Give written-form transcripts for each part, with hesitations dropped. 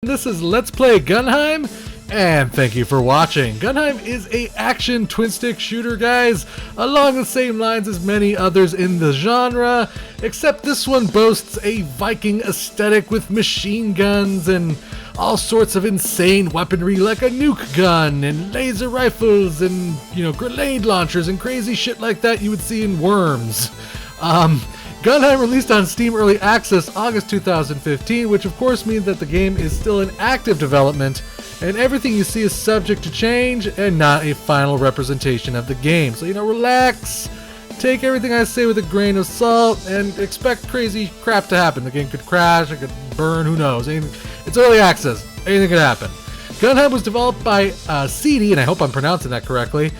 This is Let's Play Gunnheim, and thank you for watching. Gunnheim is a action twin-stick shooter, guys, along the same lines as many others in the genre, except this one boasts a Viking aesthetic with machine guns and all sorts of insane weaponry like a nuke gun and laser rifles and, grenade launchers and crazy shit like that you would see in Worms. Gunnheim released on Steam Early Access August 2015, which of course means that the game is still in active development, and everything you see is subject to change and not a final representation of the game. So, relax, take everything I say with a grain of salt, and expect crazy crap to happen. The game could crash, it could burn, who knows. It's early access, anything could happen. Gunnheim was developed by CD, and I hope I'm pronouncing that correctly,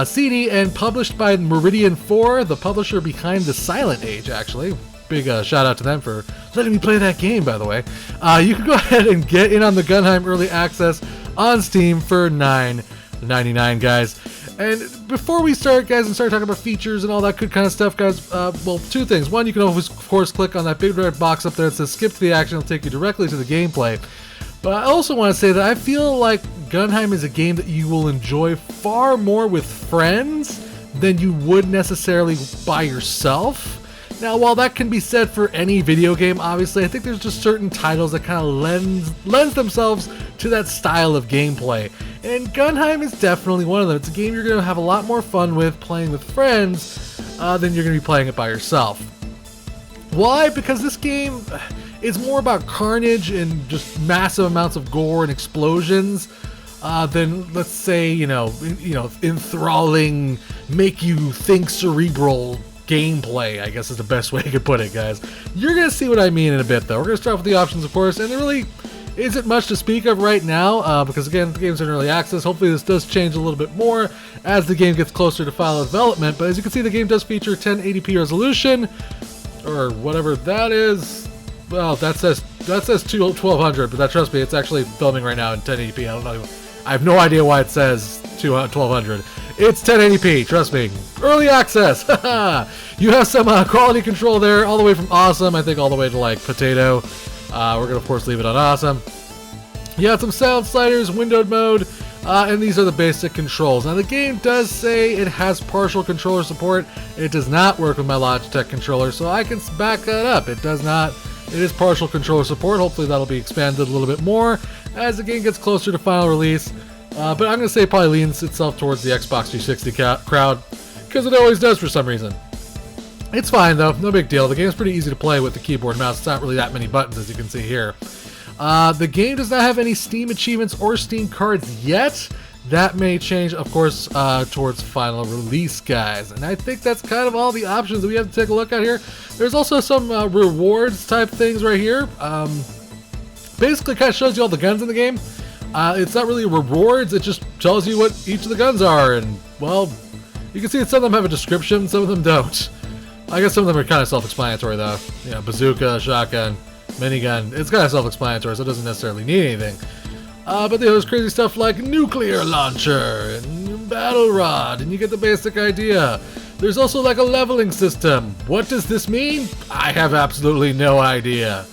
CD, and published by Meridian 4, the publisher behind the Silent Age, actually. Big shout out to them for letting me play that game, by the way. You can go ahead and get in on the Gunnheim Early Access on Steam for $9.99, guys. And before we start, guys, and start talking about features and all that good kind of stuff, guys, well, two things. One, you can always, of course, click on that big red box up there that says skip to the action. It'll take you directly to the gameplay. But I also want to say that I feel like Gunnheim is a game that you will enjoy far more with friends than you would necessarily by yourself. Now, while that can be said for any video game, obviously, I think there's just certain titles that kind of lends themselves to that style of gameplay. And Gunnheim is definitely one of them. It's a game you're going to have a lot more fun with playing with friends than you're going to be playing it by yourself. Why? Because this game is more about carnage and just massive amounts of gore and explosions than, let's say, enthralling, make you think cerebral gameplay, I guess is the best way I could put it, guys. You're going to see what I mean in a bit, though. We're going to start with the options, of course, and there really isn't much to speak of right now because, again, the game's in early access. Hopefully this does change a little bit more as the game gets closer to final development, but as you can see, the game does feature 1080p resolution, or whatever that is. Well, that says 1200, but trust me, it's actually filming right now in 1080p. I don't know. I have no idea why it says 1200. It's 1080p, trust me. Early access. You have some quality control there, all the way from awesome, I think all the way to like potato. We're gonna of course leave it on awesome. You have some sound sliders, windowed mode, and these are the basic controls. Now the game does say it has partial controller support. It does not work with my Logitech controller, so I can back that up. It does not. It is partial controller support. Hopefully that'll be expanded a little bit more as the game gets closer to final release. But I'm going to say it probably leans itself towards the Xbox 360 crowd, because it always does for some reason. It's fine though, no big deal. The game's pretty easy to play with the keyboard and mouse. It's not really that many buttons, as you can see here. The game does not have any Steam achievements or Steam cards yet. That may change, of course, towards final release, guys. And I think that's kind of all the options that we have to take a look at here. There's also some rewards type things right here. Basically kind of shows you all the guns in the game. It's not really rewards, it just tells you what each of the guns are. And, well, you can see that some of them have a description, some of them don't. I guess some of them are kind of self-explanatory, though. Bazooka, shotgun, minigun. It's kind of self-explanatory, so it doesn't necessarily need anything. But there's crazy stuff like nuclear launcher and battle rod, and you get the basic idea. There's also like a leveling system. What does this mean? I have absolutely no idea.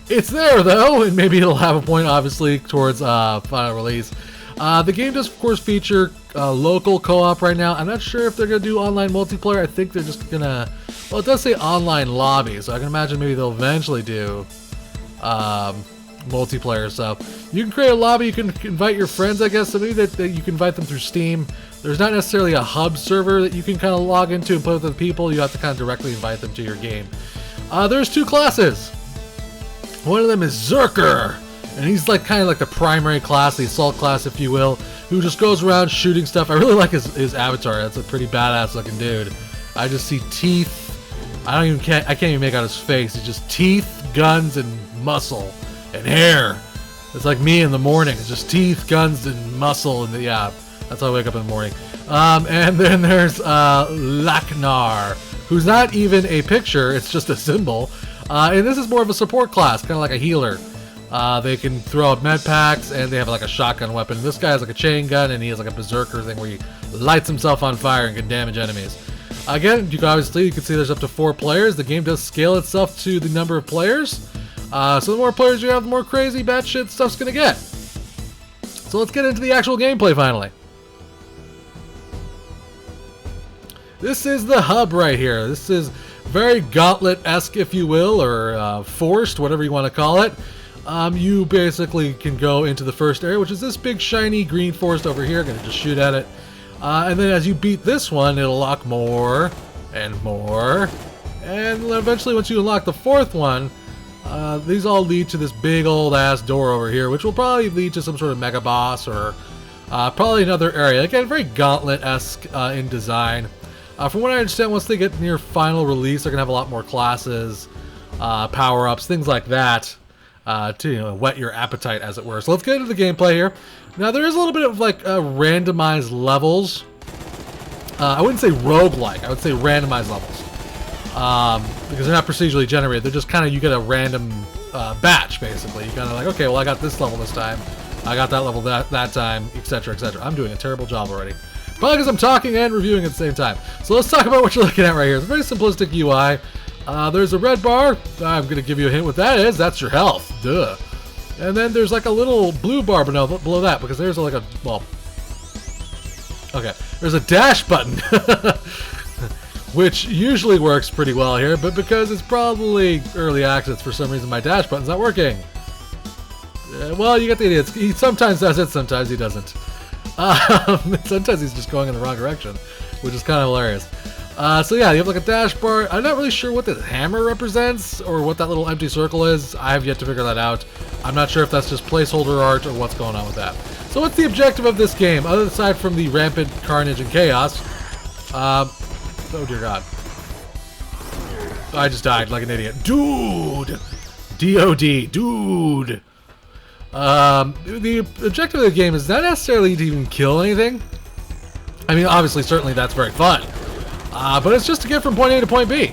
It's there though, and maybe it'll have a point obviously towards final release. The game does of course feature local co-op right now. I'm not sure if they're going to do online multiplayer. I think they're just going to, well, it does say online lobby, so I can imagine maybe they'll eventually do multiplayer. So you can create a lobby, you can invite your friends, I guess, so maybe that you can invite them through Steam. There's not necessarily a hub server that you can kind of log into and play with other people. You have to kind of directly invite them to your game. There's two classes. One of them is Zerker, and he's like kind of like the primary class, the assault class, if you will, who just goes around shooting stuff. I really like his avatar. That's a pretty badass looking dude. I just see teeth. I can't even make out his face. It's just teeth, guns, and muscle. And hair. It's like me in the morning. It's just teeth, guns, and muscle, and yeah, that's how I wake up in the morning. And then there's Laknar, who's not even a picture. It's just a symbol. And this is more of a support class, kind of like a healer. They can throw out med packs, and they have like a shotgun weapon. This guy has like a chain gun, and he has like a berserker thing where he lights himself on fire and can damage enemies. Again, you can see there's up to 4 players. The game does scale itself to the number of players. So the more players you have, the more crazy batshit stuff's gonna get. So let's get into the actual gameplay finally. This is the hub right here. This is very Gauntlet-esque, if you will, or forced, whatever you want to call it. You basically can go into the first area, which is this big shiny green forest over here. Gonna just shoot at it. And then as you beat this one, it'll lock more and more. And eventually, once you unlock the fourth one, these all lead to this big old ass door over here, which will probably lead to some sort of mega boss or probably another area. Again, very Gauntlet-esque in design. From what I understand, once they get near final release, they're gonna have a lot more classes, power-ups, things like that, to whet your appetite, as it were. So let's get into the gameplay here. Now there is a little bit of like randomized levels. I wouldn't say roguelike, I would say randomized levels. Because they're not procedurally generated, they're just kind of, you get a random batch, basically. You kind of like, okay, well I got this level this time, I got that level that time, etc, etc. I'm doing a terrible job already. Probably because I'm talking and reviewing at the same time. So let's talk about what you're looking at right here. It's a very simplistic UI. There's a red bar. I'm going to give you a hint what that is. That's your health. Duh. And then there's like a little blue bar below that, because there's like a, well, okay, there's a dash button, which usually works pretty well here, but because it's probably early access, for some reason my dash button's not working. Well, you get the idea. He sometimes does it, sometimes he doesn't. Sometimes he's just going in the wrong direction, which is kind of hilarious. So yeah, you have like a dash bar. I'm not really sure what the hammer represents or what that little empty circle is. I have yet to figure that out. I'm not sure if that's just placeholder art or what's going on with that. So what's the objective of this game, other aside from the rampant carnage and chaos? Oh dear God. I just died like an idiot. Dude! D-O-D. Dude! The objective of the game is not necessarily to even kill anything. I mean, obviously, certainly that's very fun. But it's just to get from point A to point B.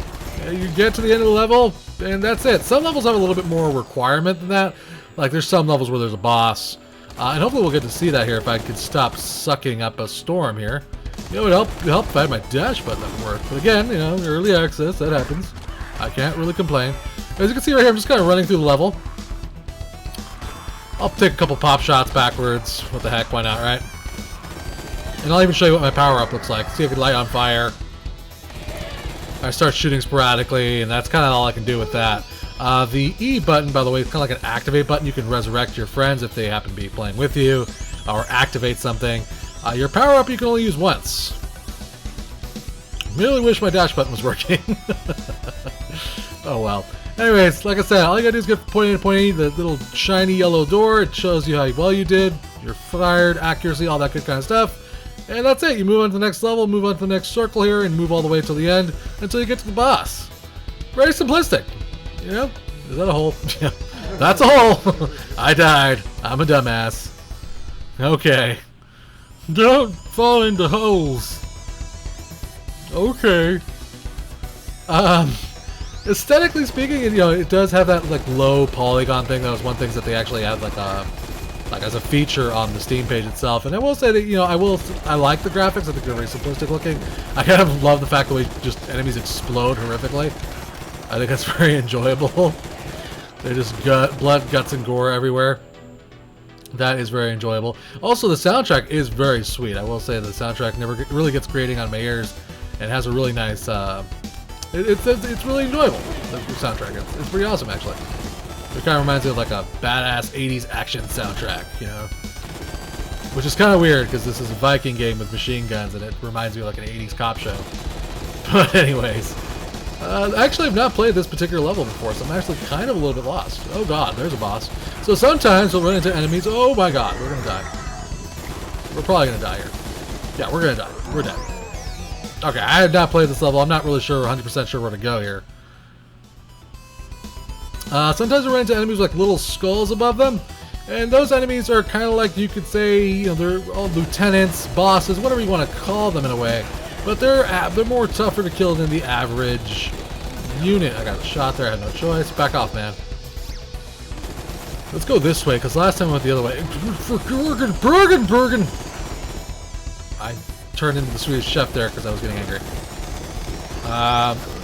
You get to the end of the level, and that's it. Some levels have a little bit more requirement than that. Like, there's some levels where there's a boss. And hopefully we'll get to see that here if I could stop sucking up a storm here. You know, it'd help if I had my dash button at work. But again, you know, early access, that happens. I can't really complain. As you can see right here, I'm just kind of running through the level. I'll take a couple pop shots backwards. What the heck, why not, right? And I'll even show you what my power-up looks like. See if I can light on fire. I start shooting sporadically, and that's kind of all I can do with that. The E button, by the way, is kind of like an activate button. You can resurrect your friends if they happen to be playing with you, or activate something. Your power-up you can only use once. Really wish my dash button was working. Oh well. Anyways, like I said, all you gotta do is get from point A to point E, the little shiny yellow door. It shows you how well you did, your fired, accuracy, all that good kind of stuff. And that's it. You move on to the next level, move on to the next circle here, and move all the way till the end until you get to the boss. Very simplistic. You know? Is that a hole? Yeah. That's a hole! I died. I'm a dumbass. Okay. Don't fall into holes. Okay. Aesthetically speaking, you know, it does have that like low polygon thing. That was one thing that they actually had like as a feature on the Steam page itself. And I will say that, you know, I like the graphics. I think they're very simplistic looking. I kind of love the fact that just enemies explode horrifically. I think that's very enjoyable. They're just blood, guts, and gore everywhere. That is very enjoyable. Also, the soundtrack is very sweet. I will say the soundtrack really gets grating on my ears, and has a really nice. It's really enjoyable. The soundtrack. It's pretty awesome, actually. It kind of reminds me of like a badass 80s action soundtrack, you know? Which is kind of weird, because this is a Viking game with machine guns, and it reminds me of like an 80s cop show. But anyways. Actually, I've not played this particular level before, so I'm actually kind of a little bit lost. Oh god, there's a boss. So sometimes we'll run into enemies. Oh my god, we're gonna die. We're probably gonna die here. Yeah, we're gonna die. We're dead. Okay, I have not played this level. I'm not really sure, 100% sure where to go here. Sometimes we run into enemies with like little skulls above them, and those enemies are kind of like, you could say, you know, they're all lieutenants, bosses, whatever you want to call them in a way. But they're more tougher to kill than the average unit. I got a shot there. I had no choice. Back off, man. Let's go this way, because last time I went the other way. Bergen. I turned into the Swedish chef there because I was getting angry.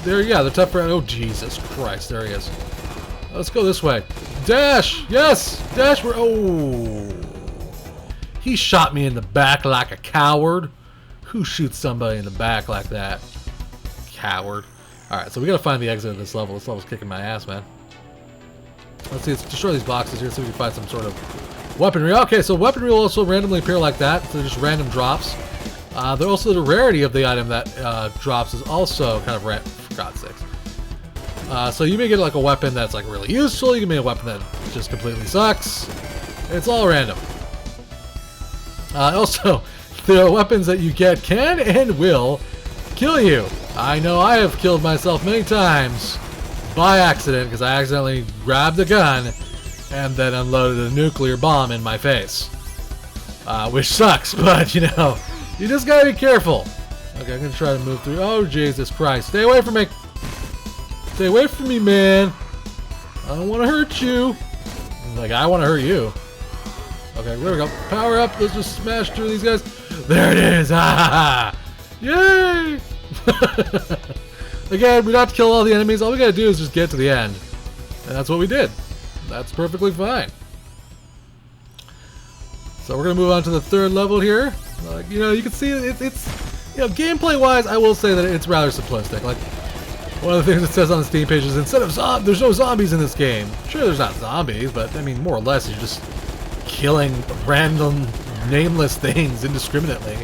They're tougher. Oh, Jesus Christ. There he is. Let's go this way. Dash! Yes! Dash! Oh! He shot me in the back like a coward. Who shoots somebody in the back like that? Coward. Alright, so we gotta find the exit of this level. This level's kicking my ass, man. Let's see, let's destroy these boxes here so we can find some sort of weaponry. Okay, so weaponry will also randomly appear like that. So just random drops. Also, the rarity of the item that drops is also kind of rare. For God's sakes. So you may get like a weapon that's like really useful. You can get a weapon that just completely sucks. It's all random. Also, the weapons that you get can and will kill you. I know I have killed myself many times by accident because I accidentally grabbed a gun and then unloaded a nuclear bomb in my face. Which sucks, but you know, you just gotta be careful. Okay, I'm gonna try to move through. Oh, Jesus Christ. Stay away from me. Stay away from me, man. I don't want to hurt you. Like, I want to hurt you. Okay, there we go. Power up. Let's just smash through these guys. There it is. Ah! Yay! Again, we don't have to kill all the enemies. All we gotta do is just get to the end. And that's what we did. That's perfectly fine. So we're gonna move on to the third level here. You know, you can see it's you know, gameplay-wise, I will say that it's rather simplistic. Like, one of the things it says on the Steam page is instead of there's no zombies in this game. Sure, there's not zombies, but I mean, more or less, you're just killing random, nameless things indiscriminately.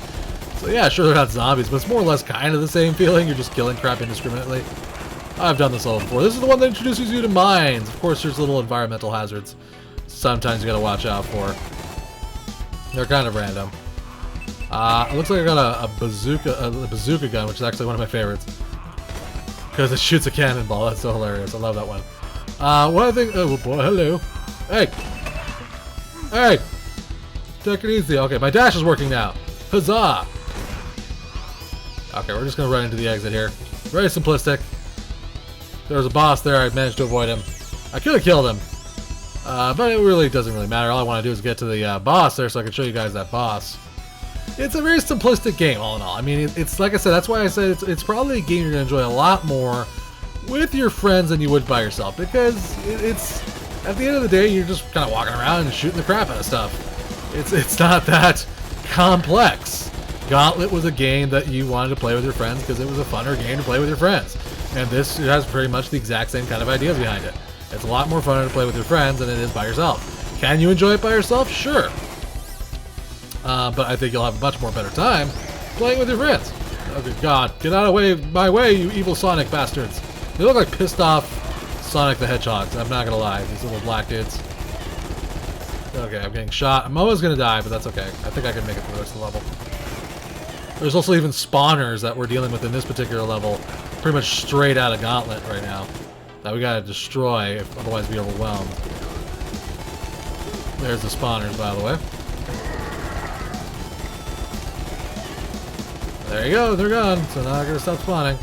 So yeah, sure, they're not zombies, but it's more or less kind of the same feeling. You're just killing crap indiscriminately. I've done this level before. This is the one that introduces you to mines. Of course, there's little environmental hazards. Sometimes you gotta watch out for. They're kind of random. It looks like I got a bazooka gun, which is actually one of my favorites. Because it shoots a cannonball. That's so hilarious. I love that one. What I think... Oh, boy. Hello. Hey. Hey. Take it easy. Okay, my dash is working now. Huzzah. Okay, we're just going to run into the exit here. Very simplistic. There was a boss there. I managed to avoid him. I could have killed him. But it really doesn't really matter. All I want to do is get to the boss there so I can show you guys that boss. It's a very simplistic game, all in all. I mean, it's like I said, that's why I said it's probably a game you're going to enjoy a lot more with your friends than you would by yourself. Because it's, at the end of the day, you're just kind of walking around and shooting the crap out of stuff. It's not that complex. Gauntlet was a game that you wanted to play with your friends because it was a funner game to play with your friends. And this has pretty much the exact same kind of ideas behind it. It's a lot more fun to play with your friends than it is by yourself. Can you enjoy it by yourself? Sure. But I think you'll have a much more better time playing with your friends. Oh, good God. Get out of my way, you evil Sonic bastards. They look like pissed off Sonic the Hedgehogs. I'm not going to lie. These little black dudes. Okay, I'm getting shot. I'm almost going to die, but that's okay. I think I can make it through the rest of the level. There's also even spawners that we're dealing with in this particular level. Pretty much straight out of Gauntlet right now. That we got to destroy, otherwise be overwhelmed. There's the spawners, by the way. There you go, they're gone. So now I'm gonna stop spawning.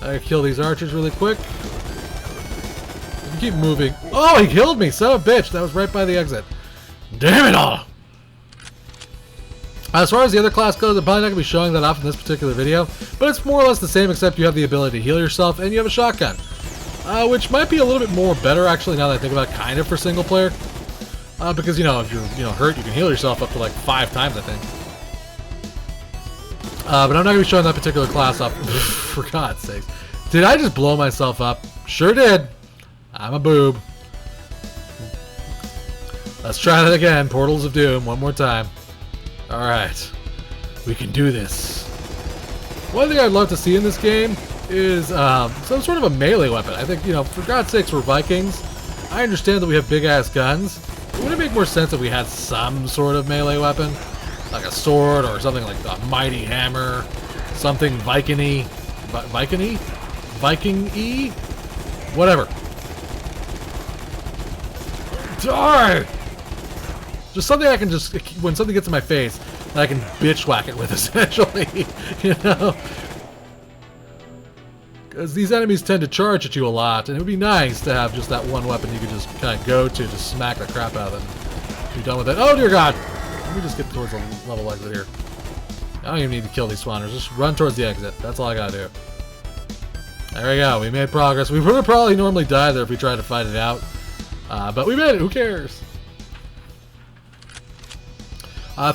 I gotta kill these archers really quick. If you keep moving. Oh, he killed me, son of a bitch. That was right by the exit. Damn it all! As far as the other class goes, I'm probably not gonna be showing that off in this particular video, but it's more or less the same, except you have the ability to heal yourself and you have a shotgun. Which might be a little bit more better, actually, now that I think about it, kind of for single player. Because, you know, if you're hurt, you can heal yourself up to like 5 times, I think. But I'm not going to be showing that particular class off. For God's sakes. Did I just blow myself up? Sure did. I'm a boob. Let's try that again. Portals of Doom. One more time. Alright. We can do this. One thing I'd love to see in this game is some sort of a melee weapon. I think, you know, for God's sakes, we're Vikings. I understand that we have big-ass guns. Wouldn't it make more sense if we had some sort of melee weapon? Like a sword or something like a mighty hammer, something Viking-y, Viking-y, whatever. Die! Just something I can just, when something gets in my face, that I can bitch whack it with, essentially, you know? Because these enemies tend to charge at you a lot, and it would be nice to have just that one weapon you could just kind of go to smack the crap out of them. Be done with it. Oh dear God! Let me just get towards the level exit here. I don't even need to kill these spawners. Just run towards the exit. That's all I gotta do. There we go. We made progress. We would have probably normally died there if we tried to fight it out. But we made it. Who cares?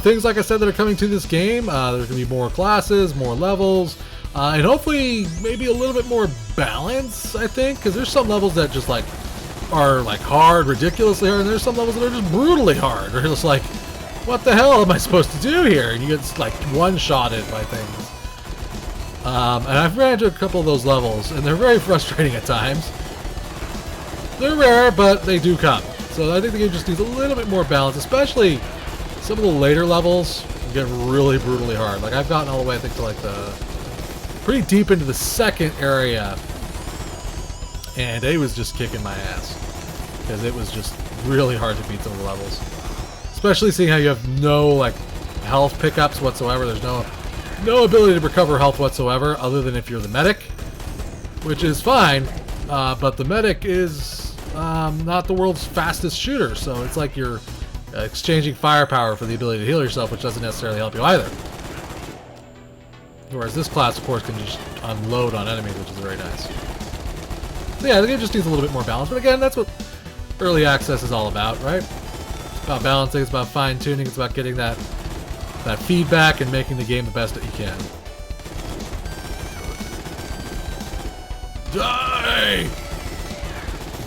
Things, like I said, that are coming to this game. There's going to be more classes, more levels, and hopefully maybe a little bit more balance, I think, because there's some levels that just like are like hard, ridiculously hard, and there's some levels that are just brutally hard. They're just like, what the hell am I supposed to do here? And you get like one-shotted by things. And I've ran into a couple of those levels, and they're very frustrating at times. They're rare, but they do come. So I think the game just needs a little bit more balance, especially some of the later levels get really brutally hard. Like I've gotten all the way, I think, to like the pretty deep into the second area, and it was just kicking my ass because it was just really hard to beat some of the levels. Especially seeing how you have no like health pickups whatsoever. There's no ability to recover health whatsoever, other than if you're the medic, which is fine. But the medic is not the world's fastest shooter, so it's like you're exchanging firepower for the ability to heal yourself, which doesn't necessarily help you either. Whereas this class, of course, can just unload on enemies, which is very nice. So yeah, the game just needs a little bit more balance. But again, that's what early access is all about, right? It's about balancing, it's about fine-tuning, it's about getting that feedback and making the game the best that you can. Die!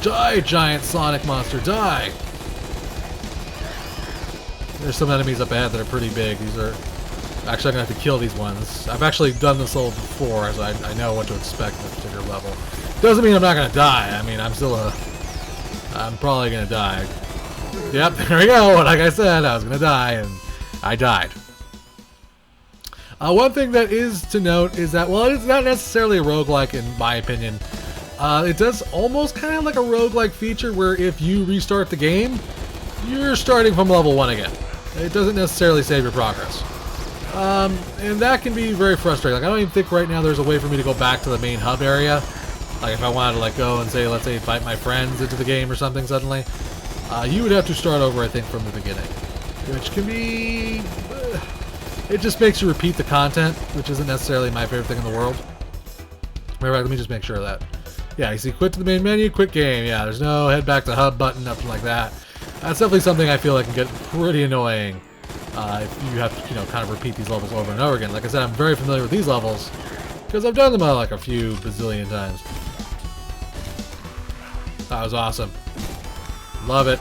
Die, giant sonic monster, die! There's some enemies up ahead that are pretty big. These are... Actually, I'm going to have to kill these ones. I've actually done this level before, so I know what to expect in this particular level. Doesn't mean I'm not going to die. I mean, I'm probably going to die. Yep, there we go. Like I said, I was going to die, and I died. One thing that is to note is that, well, it's not necessarily a roguelike in my opinion. It does almost kind of like a roguelike feature where if you restart the game, you're starting from level 1 again. It doesn't necessarily save your progress. And that can be very frustrating. Like, I don't even think right now there's a way for me to go back to the main hub area. Like, if I wanted to, like, go and say, let's say, invite my friends into the game or something suddenly, you would have to start over, I think, from the beginning. Which can be... it just makes you repeat the content, which isn't necessarily my favorite thing in the world. Alright, let me just make sure of that. Yeah, you see, quit to the main menu, quit game. Yeah, there's no head back to hub button, nothing like that. That's definitely something I feel like can get pretty annoying if you have to, you know, kind of repeat these levels over and over again. Like I said, I'm very familiar with these levels because I've done them like a few bazillion times. That was awesome. Love it.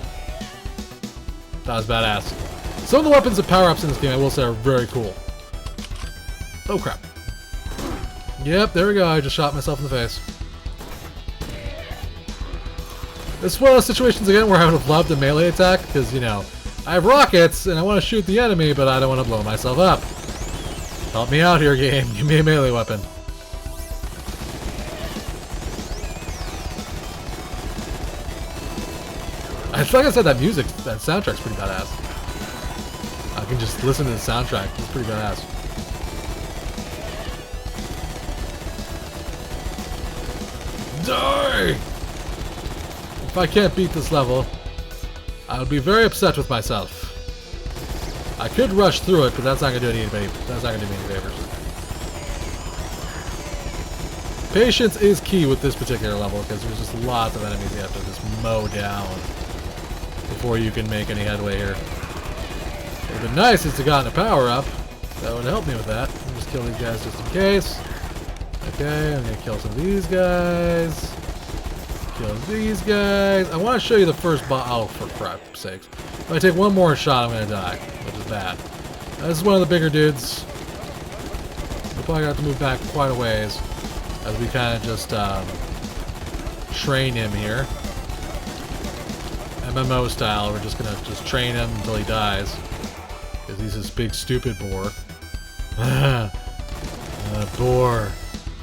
That was badass. Some of the weapons and power-ups in this game, I will say, are very cool. Oh, crap. Yep, there we go. I just shot myself in the face. This is one of those situations, again, where I would have loved a melee attack, because, you know, I have rockets, and I want to shoot the enemy, but I don't want to blow myself up. Help me out here, game. Give me a melee weapon. Like I said, that music, that soundtrack's pretty badass. I can just listen to the soundtrack. It's pretty badass. Die! If I can't beat this level, I'll be very upset with myself. I could rush through it, but that's not gonna do anybody. That's not gonna do me any favors. Patience is key with this particular level because there's just lots of enemies you have to just mow down before you can make any headway here. It would have been nice if it's gotten a power-up. That would help me with that. I'll just kill these guys just in case. Okay, I'm gonna kill some of these guys. Kill these guys. I want to show you the first boss. Oh, for crap's sakes. If I take one more shot, I'm gonna die, which is bad. This is one of the bigger dudes. We're probably gonna have to move back quite a ways as we kind of just train him here. MMO style, we're just gonna train him until he dies. Because he's this big stupid boar. Boar.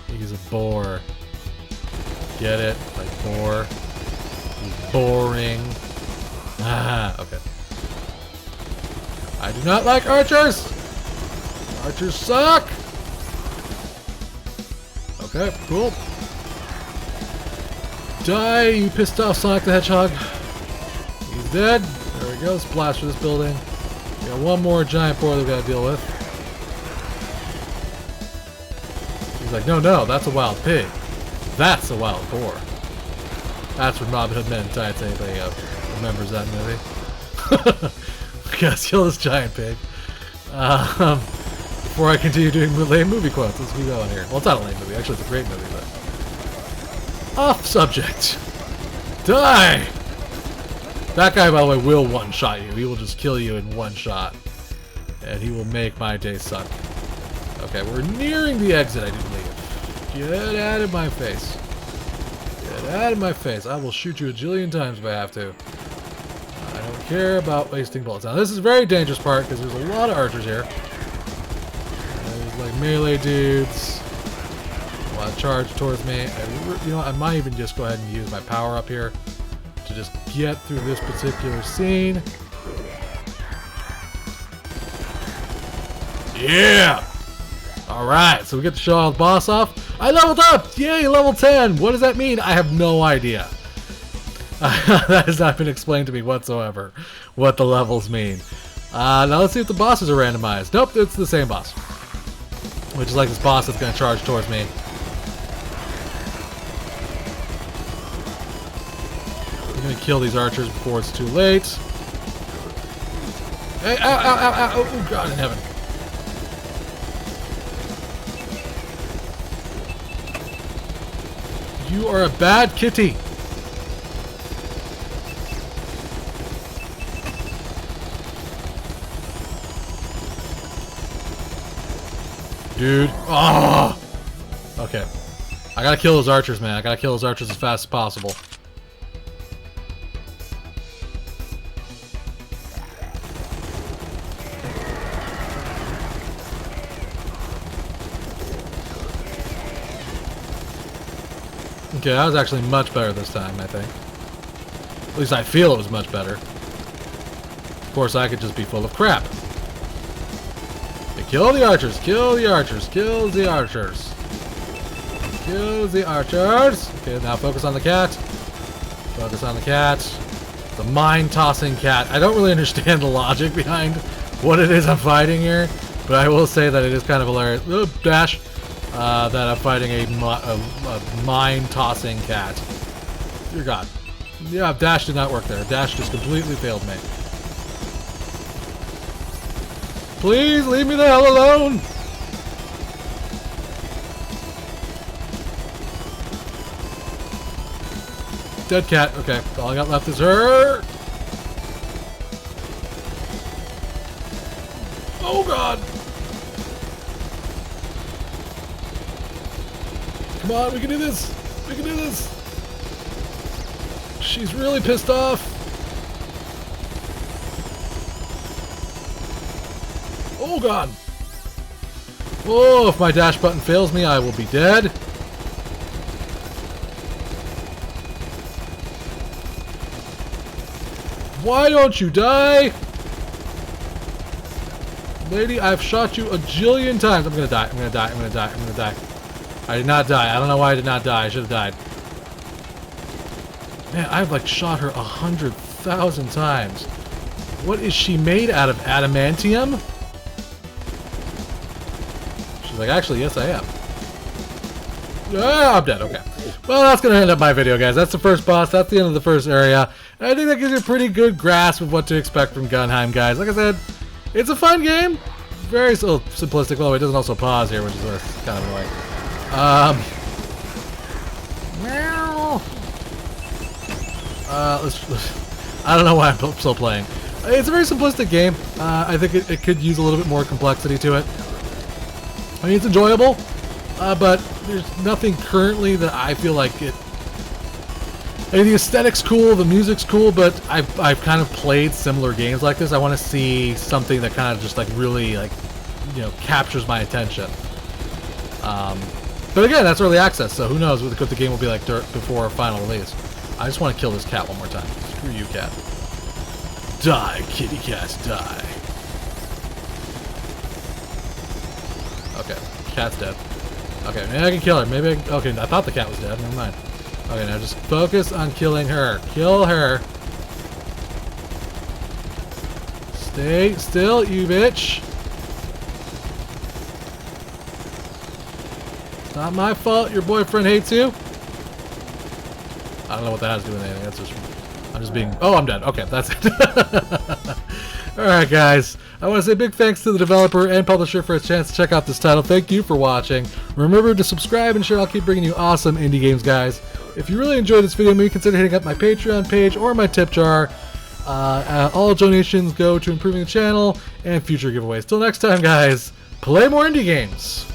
He's a boar. Get it? Like boar. He's boring. Okay. I do not like archers! Archers suck! Okay, cool. Die, you pissed off Sonic the Hedgehog. He's dead. There we go. Splash for this building. We got one more giant boar that we gotta deal with. He's like, no, that's a wild pig. That's a wild boar. That's from Robin Hood Men in Tights. Anybody remembers that movie? Yes, kill this giant pig. Before I continue doing lame movie quotes, let's keep going here. Well, it's not a lame movie. Actually, it's a great movie, but... Off subject. Die! That guy, by the way, will one-shot you. He will just kill you in one shot. And he will make my day suck. Okay, we're nearing the exit, I do believe. Get out of my face. Get out of my face. I will shoot you a jillion times if I have to. I don't care about wasting bullets. Now, this is a very dangerous part because there's a lot of archers here. There's like melee dudes. Want to charge towards me. You know what, I might even just go ahead and use my power up here to just get through this particular scene. Yeah! Alright, so we get to show all the boss off. I leveled up! Yay, level 10! What does that mean? I have no idea. That has not been explained to me whatsoever, what the levels mean. Now let's see if the bosses are randomized. Nope, it's the same boss. Which is like this boss that's going to charge towards me. I'm going to kill these archers before it's too late. Hey, ow, ow, ow, ow, oh God in heaven. You are a bad kitty. Dude. Oh! Okay. I gotta kill those archers, man. I gotta kill those archers as fast as possible. Okay, that was actually much better this time, I think. At least I feel it was much better. Of course, I could just be full of crap. Okay, kill the archers, kill the archers, kill the archers. Kill the archers. Okay, now focus on the cat. Focus on the cat. The mine-tossing cat. I don't really understand the logic behind what it is I'm fighting here, but I will say that it is kind of hilarious. Dash. That I'm fighting a mine-tossing cat. Dear God. Yeah, dash did not work there. Dash just completely failed me. Please leave me the hell alone! Dead cat. Okay, all I got left is her. Oh God! Come on, we can do this! We can do this! She's really pissed off! Oh God! Oh, if my dash button fails me, I will be dead. Why don't you die? Lady, I've shot you a jillion times. I'm gonna die, I'm gonna die, I'm gonna die, I'm gonna die. I did not die. I don't know why I did not die. I should have died. Man, I've like shot her 100,000 times. What is she made out of? Adamantium? She's like, actually, yes, I am. Ah, I'm dead. Okay. Well, that's going to end up my video, guys. That's the first boss. That's the end of the first area. And I think that gives you a pretty good grasp of what to expect from Gunnheim, guys. Like I said, it's a fun game. Very simplistic. Well, it doesn't also pause here, which is kind of annoying. I don't know why I'm still playing. It's a very simplistic game. I think it could use a little bit more complexity to it. I mean, it's enjoyable, but there's nothing currently that I feel like it... I mean, the aesthetic's cool, the music's cool, but I've kind of played similar games like this. I want to see something that kind of just like really like, you know, captures my attention. But again, that's early access, so who knows what the game will be like before final release. I just want to kill this cat one more time. Screw you, cat. Die, kitty cat, die. Okay, cat's dead. Okay, maybe I can kill her. Maybe I can... Okay, I thought the cat was dead. Never mind. Okay, now just focus on killing her. Kill her. Stay still, you bitch. It's not my fault your boyfriend hates you. I don't know what that has to do with anything. That's just, I'm just being, oh, I'm dead. Okay, that's it. Alright guys, I want to say big thanks to the developer and publisher for a chance to check out this title. Thank you for watching. Remember to subscribe and share. I'll keep bringing you awesome indie games, guys. If you really enjoyed this video, maybe consider hitting up my Patreon page or my tip jar. All donations go to improving the channel and future giveaways. Till next time, guys, play more indie games.